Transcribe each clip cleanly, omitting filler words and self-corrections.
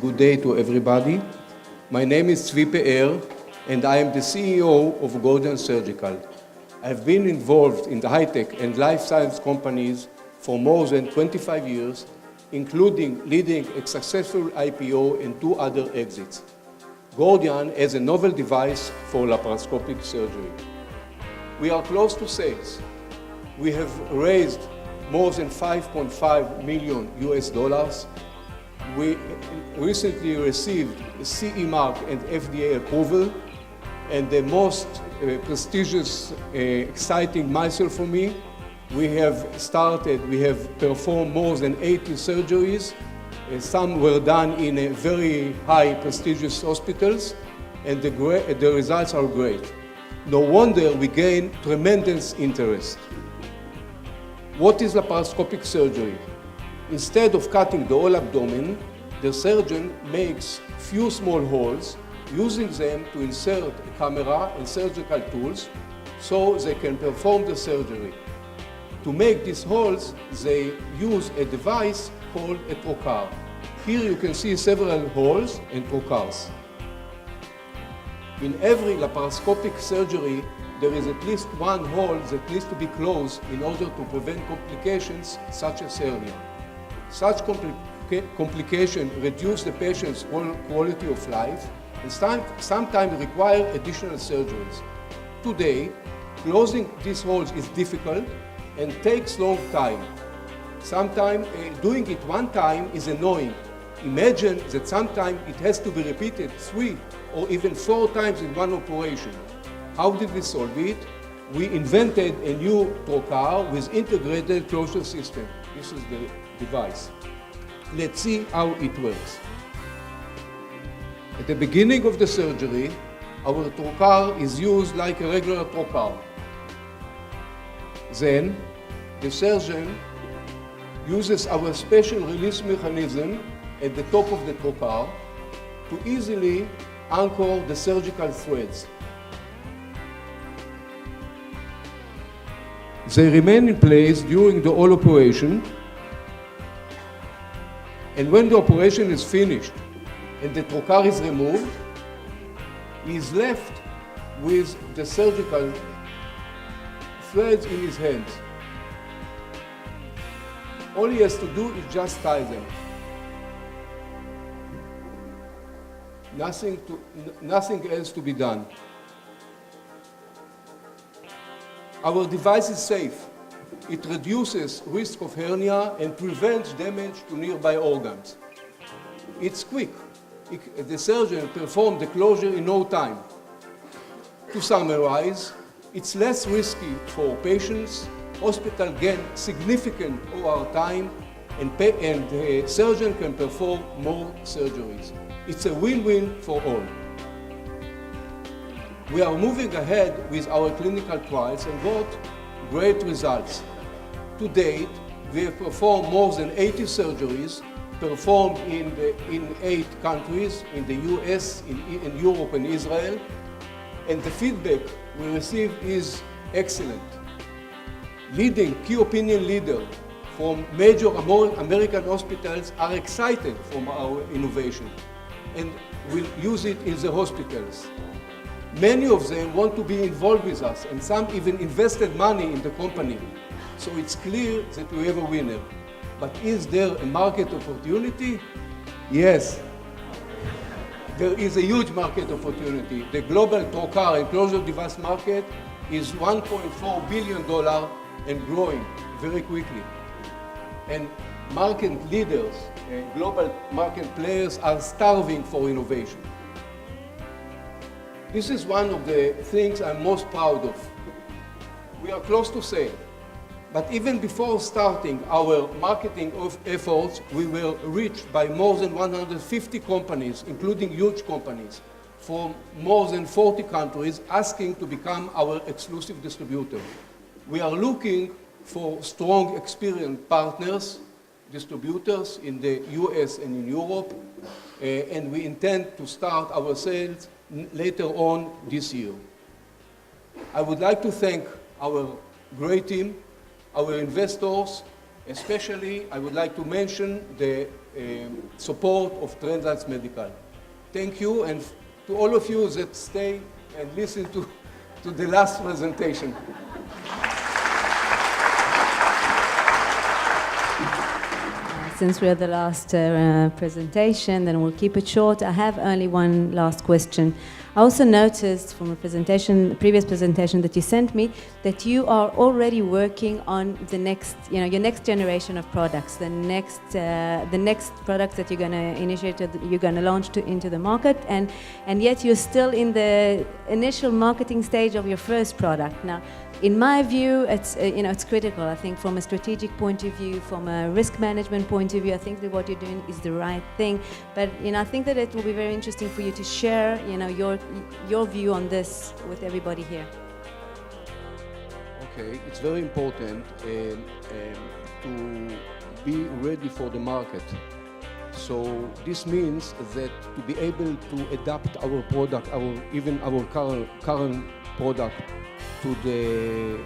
Good day to everybody. My name is Tzvi Pe'er, and I am the CEO of Gordian Surgical. I've been involved in the high-tech and life science companies for more than 25 years, including leading a successful IPO and 2 other exits. Gordian has a novel device for laparoscopic surgery. We are close to sales. We have raised more than $5.5 million US. We recently received a CE mark and FDA approval, and the most prestigious, exciting milestone for me, we have performed more than 80 surgeries. Some were done in very high prestigious hospitals, and the results are great. No wonder we gain tremendous interest. What is laparoscopic surgery? Instead of cutting the whole abdomen, the surgeon makes few small holes, using them to insert a camera and surgical tools so they can perform the surgery. To make these holes, they use a device called a trocar. Here you can see several holes and trocars. In every laparoscopic surgery, there is at least one hole that needs to be closed in order to prevent complications such as hernia. Such complications reduce the patient's quality of life and sometimes require additional surgeries. Today, closing these holes is difficult and takes long time. Sometimes doing it one time is annoying. Imagine that sometimes it has to be repeated 3 or even 4 times in one operation. How did we solve it? We invented a new trocar with integrated closure system. This is the device. Let's see how it works. At the beginning of the surgery, our trocar is used like a regular trocar. Then, the surgeon uses our special release mechanism at the top of the trocar to easily anchor the surgical threads. They remain in place during the whole operation, and when the operation is finished and the trocar is removed, he is left with the surgical threads in his hands. All he has to do is just tie them. Nothing else to be done. Our device is safe. It reduces risk of hernia and prevents damage to nearby organs. It's quick. The surgeon performs the closure in no time. To summarize, it's less risky for patients, hospital gain significant OR time, and the surgeon can perform more surgeries. It's a win-win for all. We are moving ahead with our clinical trials and got great results. To date, we have performed more than 80 surgeries, performed in 8 countries, in the US, in Europe and Israel, and the feedback we receive is excellent. Leading key opinion leaders from major American hospitals are excited from our innovation and will use it in the hospitals. Many of them want to be involved with us, and some even invested money in the company. So it's clear that we have a winner. But is there a market opportunity? Yes. There is a huge market opportunity. The global trocar and closure device market is $1.4 billion and growing very quickly. And market leaders, global market players are starving for innovation. This is one of the things I'm most proud of. We are close to sale, but even before starting our marketing efforts, we were reached by more than 150 companies, including huge companies, from more than 40 countries, asking to become our exclusive distributor. We are looking for strong, experienced partners, distributors in the US and in Europe, and we intend to start our sales later on this year. I would like to thank our great team, our investors, especially I would like to mention the support of Trendlines Medical. Thank you, and to all of you that stay and listen to the last presentation. Since we are the last presentation, then we'll keep it short. I have only one last question. I also noticed from a previous presentation that you sent me, that you are already working on the next, your next generation of products, the next products that you're going to initiate, you're going to launch into the market, and yet you're still in the initial marketing stage of your first product. Now, in my view, it's critical. I think from a strategic point of view, from a risk management point of view, I think that what you're doing is the right thing. But I think that it will be very interesting for you to share, your view on this with everybody here. Okay, it's very important to be ready for the market. So this means that to be able to adapt our product, even our current product, to the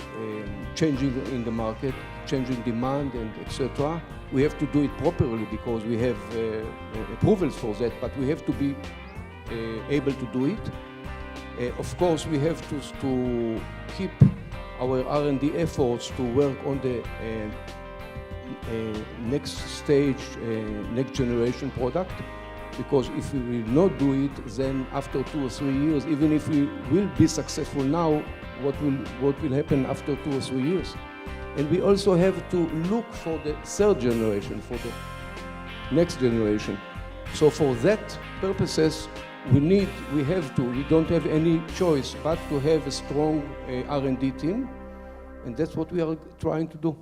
changing in the market, changing demand, and etc. We have to do it properly because we have approvals for that, but we have to be able to do it. Of course, we have to keep our R&D efforts to work on the next stage, next generation product, because if we will not do it, then after 2 or 3 years, even if we will be successful now, what will happen after 2 or 3 years? And we also have to look for the third generation, for the next generation. So for that purposes, we don't have any choice but to have a strong R&D team, and that's what we are trying to do.